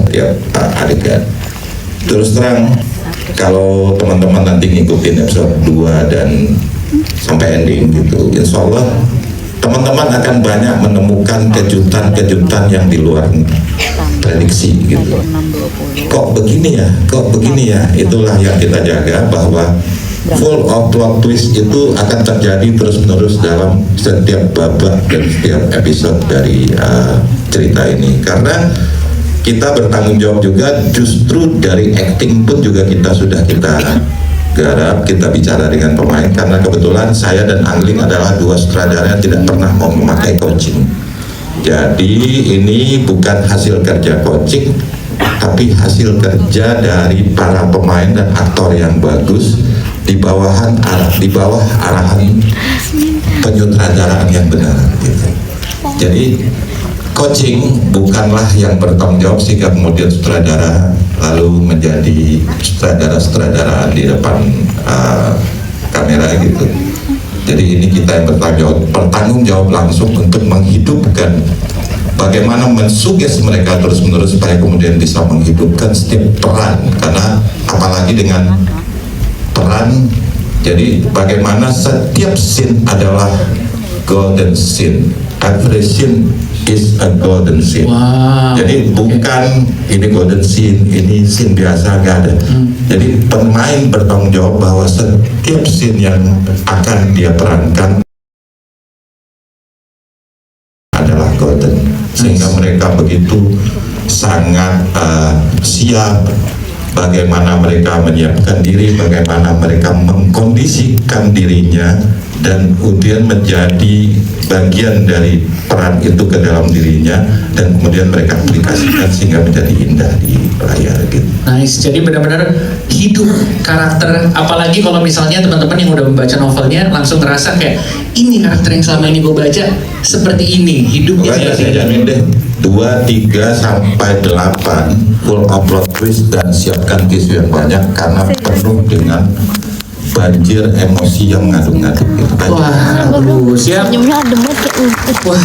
setiap adegan. Terus terang, kalau teman-teman nanti ngikutin episode 2 dan sampai ending gitu, insya Allah teman-teman akan banyak menemukan kejutan-kejutan yang di luar prediksi gitu. Kok begini ya, itulah yang kita jaga, bahwa full of plot twist itu akan terjadi terus-menerus dalam setiap babak dan setiap episode dari cerita ini. Karena kita bertanggung jawab juga, justru dari acting pun juga kita garap, kita bicara dengan pemain, karena kebetulan saya dan Angling adalah dua sutradara yang tidak pernah mau memakai coaching. Jadi ini bukan hasil kerja coaching, tapi hasil kerja dari para pemain dan aktor yang bagus di bawah arahan penyutradaraan yang benar gitu. Jadi coaching bukanlah yang bertanggung jawab sehingga kemudian sutradara lalu menjadi sutradara-sutradaraan di depan kamera gitu. Jadi ini kita yang bertanggung jawab langsung untuk menghidupkan, bagaimana mensuges mereka terus-menerus supaya kemudian bisa menghidupkan setiap peran. Karena apalagi dengan peran, jadi bagaimana setiap scene adalah golden scene. Every scene is a golden scene. Wow. Jadi bukan ini golden scene, ini scene biasa, nggak ada. Jadi pemain bertanggung jawab bahwa setiap scene yang akan dia perankan adalah golden, sehingga mereka begitu sangat siap. Bagaimana mereka menyiapkan diri, bagaimana mereka mengkondisikan dirinya, dan kemudian menjadi bagian dari peran itu ke dalam dirinya, dan kemudian mereka aplikasikan sehingga menjadi indah di layar gitu. Nice, jadi benar-benar hidup karakter, apalagi kalau misalnya teman-teman yang udah membaca novelnya langsung ngerasa kayak ini karakter yang selama ini gue baca seperti ini hidupnya. Makanya saya jamin deh 2, 3 sampai 8 full upload twist, dan siapkan tisu yang banyak karena penuh dengan banjir emosi yang mengadu-ngadu gitu. Wah, aduh, siap. Wah,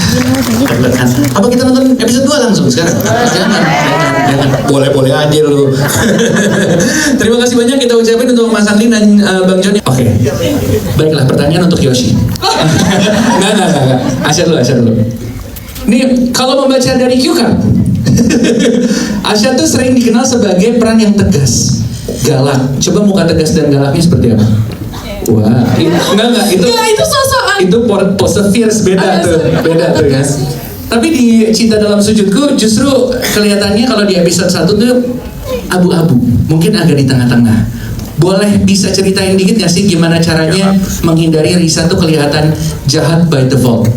deg-degan. Apa kita nonton episode 2 langsung sekarang? Jangan. Boleh-boleh aja lu. Terima kasih banyak kita ucapin untuk Mas Angling dan Bang Joni. Oke. Baiklah, pertanyaan untuk Yoshi. Enggak. Asya dulu. Nih, kalau membaca dari cue card, Asya tuh sering dikenal sebagai peran yang tegas, galak. Coba muka tegas dan galaknya seperti apa? Wah, enggak itu sosokan. Itu pose fierce beda tuh ya. Tapi di Cinta Dalam Sujudku justru kelihatannya kalau di episode 1 tuh abu-abu, mungkin agak di tengah-tengah. Boleh bisa ceritain dikit nggak sih gimana caranya menghindari Risa tuh kelihatan jahat by default?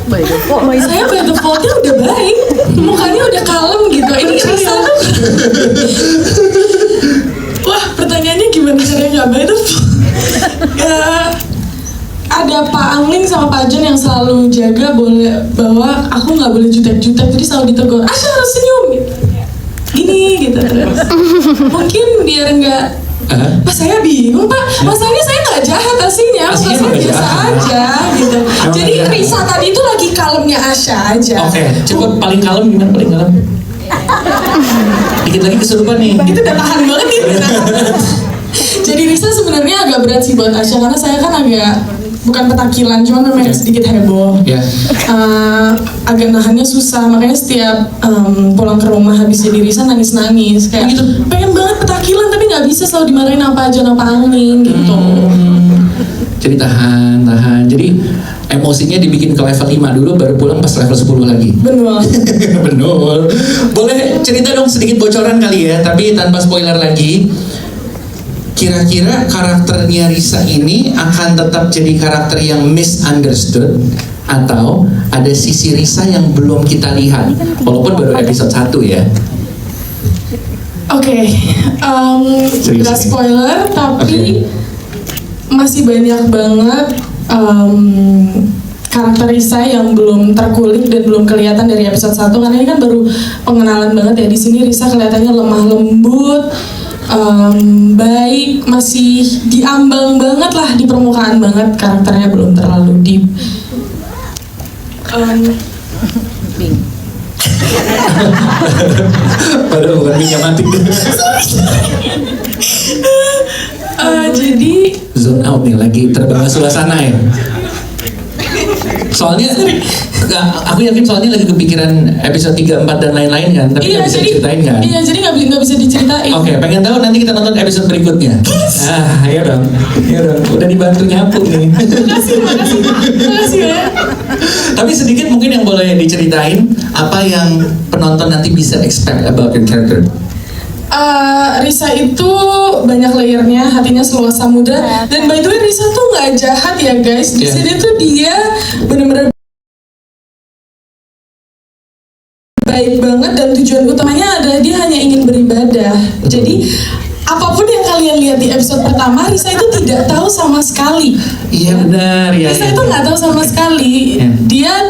Saya by defaultnya udah baik, mukanya udah kalem gitu. Ini Risa tuh wah, pertanyaannya gimana caranya nggak by default? Ya, ada Pak Angling sama Pak John yang selalu jaga bahwa aku nggak boleh jutek-jutek, jadi selalu ditegur, Asya harus senyum gitu. Gini gitu terus. Mungkin biar nggak Pak, saya bingung Pak, masalahnya saya nggak jahat aslinya saya biasa aja gitu. Jadi Risa tadi itu lagi kalemnya Asya aja. Oke, coba paling kalem gimana, paling kalem? Dikit lagi kesurupan nih. Itu udah tahan banget nih. Jadi Risa sebenarnya agak berat sih buat Asya, karena saya kan agak bukan petakilan, cuma memang sedikit heboh. Agak nahannya susah, makanya setiap pulang ke rumah habis jadi Risa nangis-nangis kayak gitu. Pengen banget petakilan tapi nggak bisa, selalu dimarahin apa aja sama Angling gitu. Jadi tahan. Jadi emosinya dibikin ke level 5 dulu, baru pulang pas level 10 lagi. Benar. Boleh cerita dong sedikit bocoran kali ya, tapi tanpa spoiler lagi. Kira-kira karakternya Risa ini akan tetap jadi karakter yang misunderstood, atau ada sisi Risa yang belum kita lihat walaupun baru episode 1 ya? Oke, gak spoiler tapi masih banyak banget karakter Risa yang belum terkulik dan belum kelihatan dari episode 1, karena ini kan baru pengenalan banget ya. Di sini Risa kelihatannya lemah lembut, baik, masih diambang banget lah, di permukaan banget, karakternya belum terlalu deep. Padahal bukan minyak mati. Jadi Zone out nih, lagi terbang ke suasana ya. Soalnya aku yakin soalnya lagi kepikiran episode 3, 4 dan lain-lain kan, tapi nggak bisa diceritain kan? Iya, jadi nggak bisa diceritain. Oke, pengen tahu nanti kita nonton episode berikutnya. Iya dong, udah dibantu nyapu nih. Makasih ya. Tapi sedikit mungkin yang boleh diceritain apa yang penonton nanti bisa expect about your character. Risa itu banyak layernya, hatinya seluas samudra. Dan by the way, Risa tuh nggak jahat ya guys. Di sini tuh dia bener-bener baik banget, dan tujuan utamanya adalah dia hanya ingin beribadah. Jadi apapun yang kalian lihat di episode pertama, Risa itu tidak tahu sama sekali. Iya benar ya. Risa itu nggak tahu sama sekali. Dia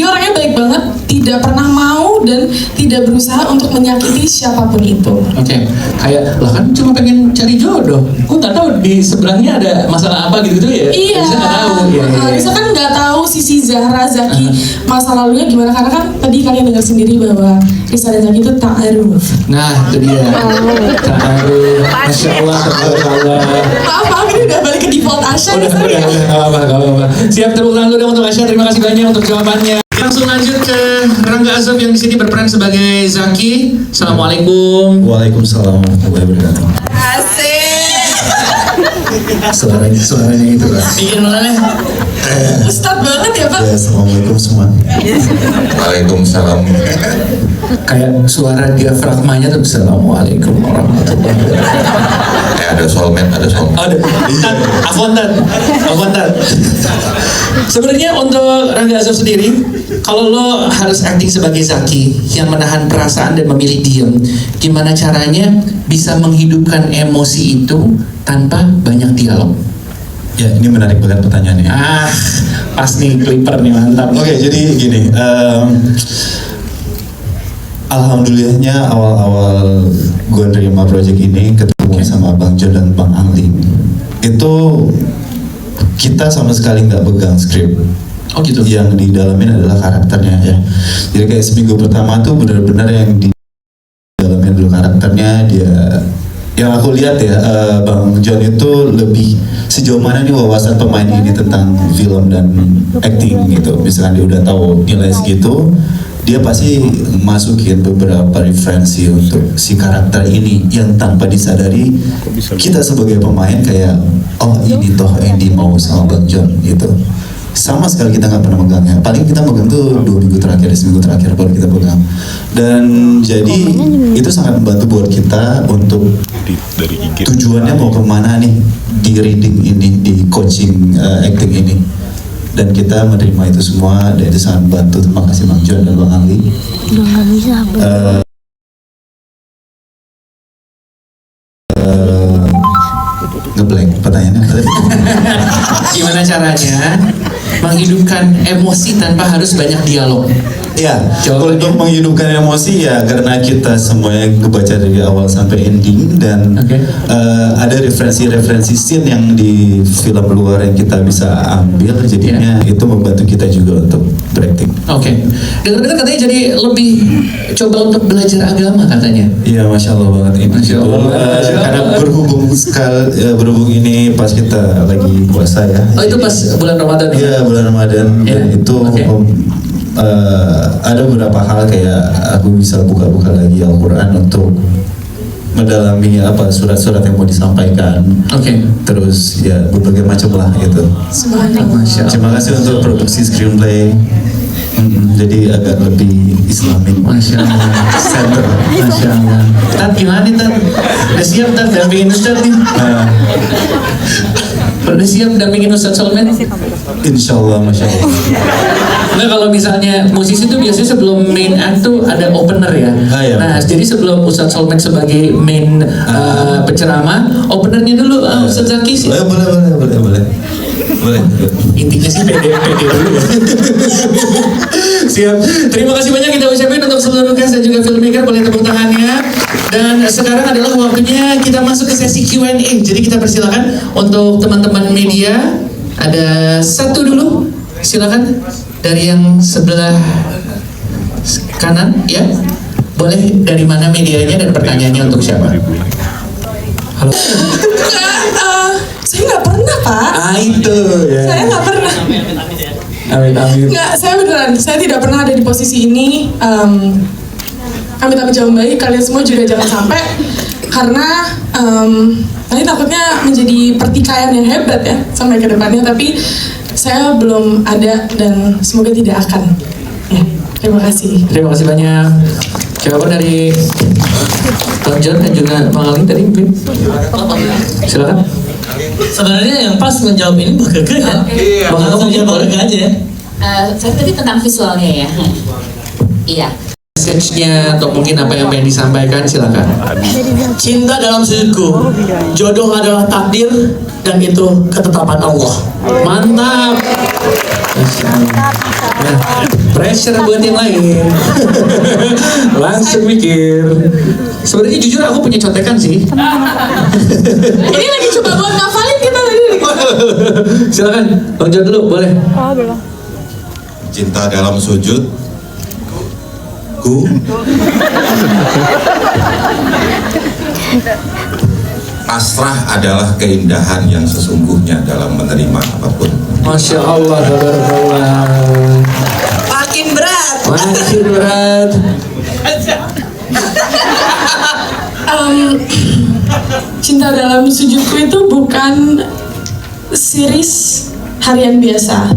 orangnya baik banget, tidak pernah mau dan tidak berusaha untuk menyakiti siapapun itu. Oke, kayak lah kan cuma pengen cari jodoh. Kok nggak tahu di sebelahnya ada masalah apa gitu ya? Iya. Risa nggak tahu. Iya. Risa kan nggak tahu sisi Zahra, Zaki masa lalunya gimana, karena kan tadi kalian dengar sendiri bahwa Risa dan Zaki itu ta'aruf. Nah, itu dia. Ta'aruf. Masya Allah, tabarakallah. Maaf, ini udah balik ke default Asya. Udah, nggak apa-apa. Siap, terulang dulu untuk Asya. Terima kasih banyak untuk jawabannya. Langsung lanjut ke Rangga Azab yang di sini berperan sebagai Zaki. Assalamualaikum. Waalaikumsalam warahmatullahi wabarakatuh. Asik. Suaranya itu lah. Bikin mana? Ustadz banget ya Pak. Ya, assalamualaikum semua. Waalaikumsalam. Kayak suara diafragmanya tuh Assalamualaikum warahmatullahi wabarakatuh. Ada soulmate. Ada. Afontan. Sebenarnya untuk Rangga Azab sendiri, kalau lo harus acting sebagai Zaki yang menahan perasaan dan memilih diam, gimana caranya bisa menghidupkan emosi itu tanpa banyak dialog? Ya, ini menarik banget pertanyaannya. Pas nih, clipper nih, mantap. Oke, jadi gini, alhamdulillahnya awal-awal gue nerima project ini ketemu sama Bang John dan Bang Angling, itu kita sama sekali nggak pegang skrip. Oh gitu. Yang di dalamin adalah karakternya ya. Jadi kayak seminggu pertama tuh benar-benar yang di dalamin dulu karakternya dia. Yang aku lihat ya, Bang John itu lebih sejauh mana nih wawasan pemain ini tentang film dan acting gitu. Misalkan dia udah tahu nilai segitu, dia pasti masukin beberapa referensi untuk si karakter ini yang tanpa disadari kita sebagai pemain kayak, oh ini toh yang dimau sama Bang John gitu. Sama sekali kita nggak pernah megangnya. Paling kita megang tuh 2 minggu terakhir, seminggu terakhir baru kita pegang. Dan jadi itu sangat membantu buat kita untuk tujuannya mau kemana nih di reading ini, di coaching acting ini. Dan kita menerima itu semua, dan itu sangat membantu. Terima kasih Bang John dan Bang Ali. Udah nggak bisa. Ngeblank pertanyaannya. Gimana caranya menghidupkan emosi tanpa harus banyak dialog? Ya, untuk menghidupkan emosi ya karena kita semuanya kebaca dari awal sampai ending dan ada referensi-referensi scene yang di film luar yang kita bisa ambil, jadinya itu membantu kita juga untuk berakting. Dengar-dengar katanya jadi lebih coba untuk belajar agama katanya. Iya, masya Allah banget ini. Masya Allah. Karena berhubung ini pas kita lagi puasa ya. Oh itu pas bulan Ramadan? Iya, bulan Ramadan. Dan itu ada beberapa hal kayak aku bisa buka-buka lagi Al-Quran untuk mendalami apa surat-surat yang mau disampaikan. Terus ya berbagai macam lah gitu. Terima kasih untuk produksi screenplay. Jadi agak lebih Islamik. Masya Allah. Center. Masya Allah. Tat gimana nih Tat? Udah siap Tat dampingin Ustadz nih? Udah siap dampingin Ustadz Solmen? Insya Allah, Masya Allah. Nah kalau misalnya musisi itu biasanya sebelum main act tuh ada opener ya. Nah jadi sebelum Ustadz Solmen sebagai main penceramah, openernya dulu Ustadz Zaki sih. Boleh. Intinya sih pede dulu. Siap. Terima kasih banyak kita ucapin untuk seluruh cast dan juga filmmaker, boleh tepuk tangannya. Dan sekarang adalah waktunya kita masuk ke sesi Q&A. Jadi kita persilakan untuk teman-teman media. Ada satu dulu, silakan dari yang sebelah kanan, ya. Boleh dari mana medianya dan pertanyaannya untuk siapa? Halo. Saya nggak pernah, Pak. Itu ya. Saya nggak pernah. Amin. Nggak, saya beneran. Saya tidak pernah ada di posisi ini. Amit-amit jauh baik. Kalian semua juga jangan sampai. Karena nanti takutnya menjadi pertikaian yang hebat ya sampai ke depannya. Tapi saya belum ada dan semoga tidak akan. Ya, terima kasih. Terima kasih banyak. Jawaban dari Bang John dan juga Bang Ali tadi mungkin. Silakan. Sebenarnya yang pas menjawab ini Mbak Gege ya. Bang Ali Langsung mungkin jawab boleh. Gege aja ya. Saya tadi tentang visualnya ya. Iya. Message-nya atau mungkin apa yang pengen disampaikan silakan. Cinta dalam sudutku, jodoh adalah takdir dan itu ketetapan Allah. Mantap. Nah, pressure buat yang lain. Langsung mikir. Sebenarnya jujur aku punya contekan sih. Ini lagi coba buat ngafalin kita tadi. Silakan, Bang John dulu boleh. Cinta dalam sujud ku pasrah adalah keindahan yang sesungguhnya dalam menerima apapun. Masya Allah, tabarakallah. Makin berat. Makin berat. Cinta dalam sujudku itu bukan series harian biasa,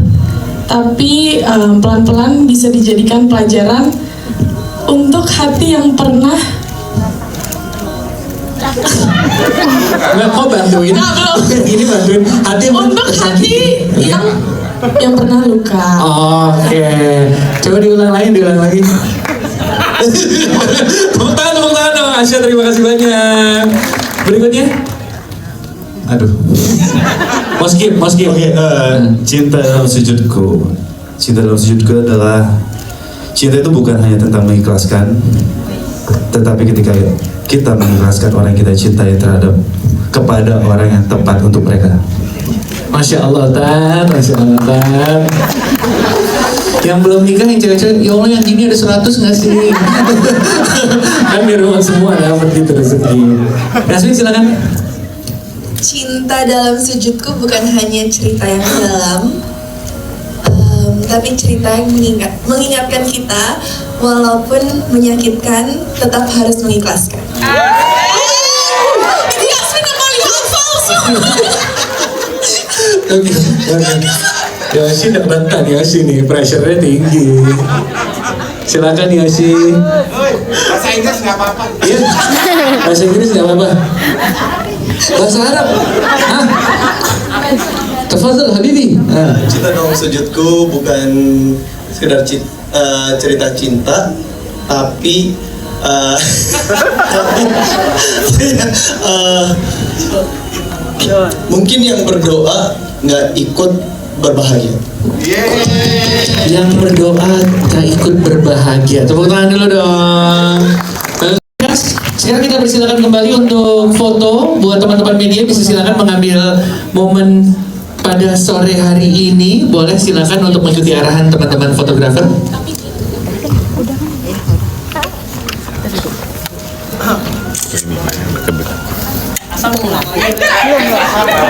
tapi pelan-pelan bisa dijadikan pelajaran untuk hati yang pernah Nggak, kok bantuin? Nggak, belum. Ini bantuin hati yang untuk hati yang pernah luka. Oke, coba diulang lagi. Tepuk tangan dong Asya, terima kasih banyak. Berikutnya, aduh, mau skip. Oke, cinta dalam sujudku. Cinta dalam sujudku adalah cinta itu bukan hanya tentang mengikhlaskan, tetapi ketika kita mengikhlaskan orang yang kita cintai kepada orang yang tepat untuk mereka. Masya Allah, Tan. Yang belum nikah yang cewek-cewek, ya Allah yang gini ada 100 nggak sih? Kan di rumah semua dapat gitu rezeki. Yasmin silakan. Cinta dalam sujudku bukan hanya cerita yang dalam, tapi cerita yang mengingatkan kita, walaupun menyakitkan, tetap harus mengikhlaskan. Ini Yasmin yang paling hafal semua. Oke. Yosi deketan Yosi nih, pressure-nya tinggi. Silakan Yosi. Bahasa Inggris nggak apa-apa. Iya. Bahasa Inggris nggak apa-apa. Bahasa Arab. Hah? Tafadhal Habibi. Cinta dalam sujudku bukan sekedar cerita cinta, tapi mungkin yang berdoa nggak ikut berbahagia. Yang berdoa tak ikut berbahagia. Tepuk tangan dulu dong. Sekarang kita persilakan kembali untuk foto. Buat teman-teman media bisa silakan mengambil momen pada sore hari ini. Boleh silakan untuk mengikuti arahan teman-teman fotografer.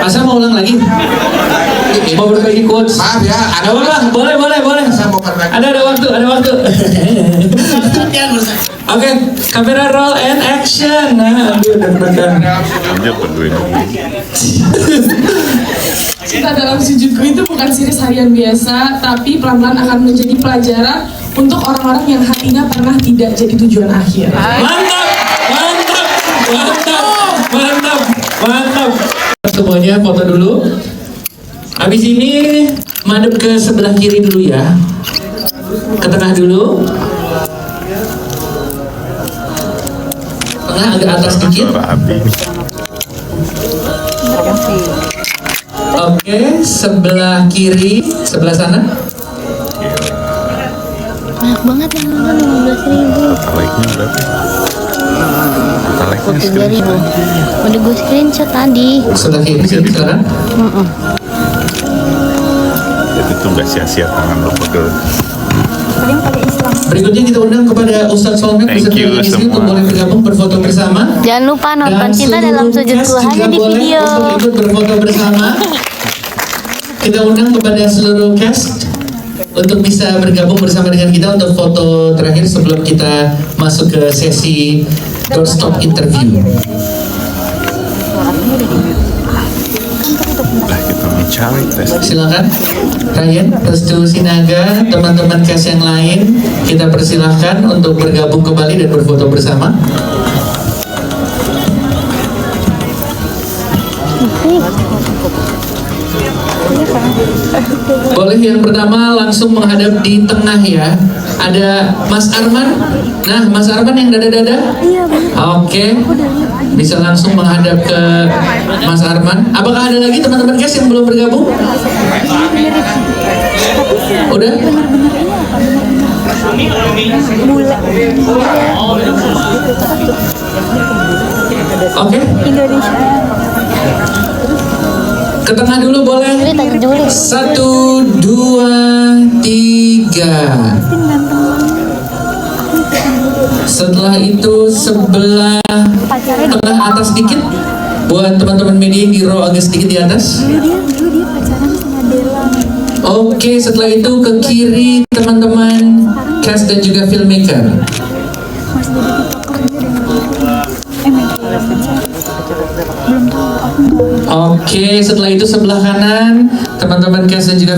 Masa mau ulang lagi? Mau berbagi quotes? Maaf ya, Ada apa? Boleh. Ada waktu. Oke, kamera roll and action. Nah, aduh deg-degan. Cinta dalam sujudku itu bukan series harian biasa, tapi pelan-pelan akan menjadi pelajaran untuk orang-orang yang hatinya pernah tidak jadi tujuan akhir. Mantap. Semuanya foto dulu. Habis ini madep ke sebelah kiri dulu ya. Ke tengah dulu. Tengah agak atas dikit. Oke, sebelah kiri, sebelah sana. Banyak banget yang nonton 15.000. Like-nya berapa? Like-nya 3.000. Udah gue screenshot tadi. Sebelah kiri sini sekarang. Jadi tuh nggak sia-sia tangan lo pegel. Berikutnya kita undang kepada Ustadz Solmed beserta istri untuk boleh bergabung berfoto bersama. Jangan lupa nonton Dan Cinta Dalam seluruh Sujudku cast hanya juga di boleh video. untuk ikut berfoto bersama. Kita undang kepada seluruh cast untuk bisa bergabung bersama dengan kita untuk foto terakhir sebelum kita masuk ke sesi doorstop interview. Silakan Ryan, Restu Sinaga, teman-teman cast yang lain, kita persilahkan untuk bergabung kembali dan berfoto bersama. Boleh yang pertama langsung menghadap di tengah ya. Ada Mas Arman. Nah, Mas Arman yang dada-dada. Oke. Bisa langsung menghadap ke Mas Arman. Apakah ada lagi teman-teman guys yang belum bergabung? Udah? Oke. Ke tengah dulu boleh? 1, 2, 3. Setelah itu sebelah tengah atas sedikit. Buat teman-teman media yang di row agak sedikit di atas. Oke, setelah itu ke kiri teman-teman cast dan juga filmmaker. Oke, setelah itu sebelah kanan teman-teman cast dan juga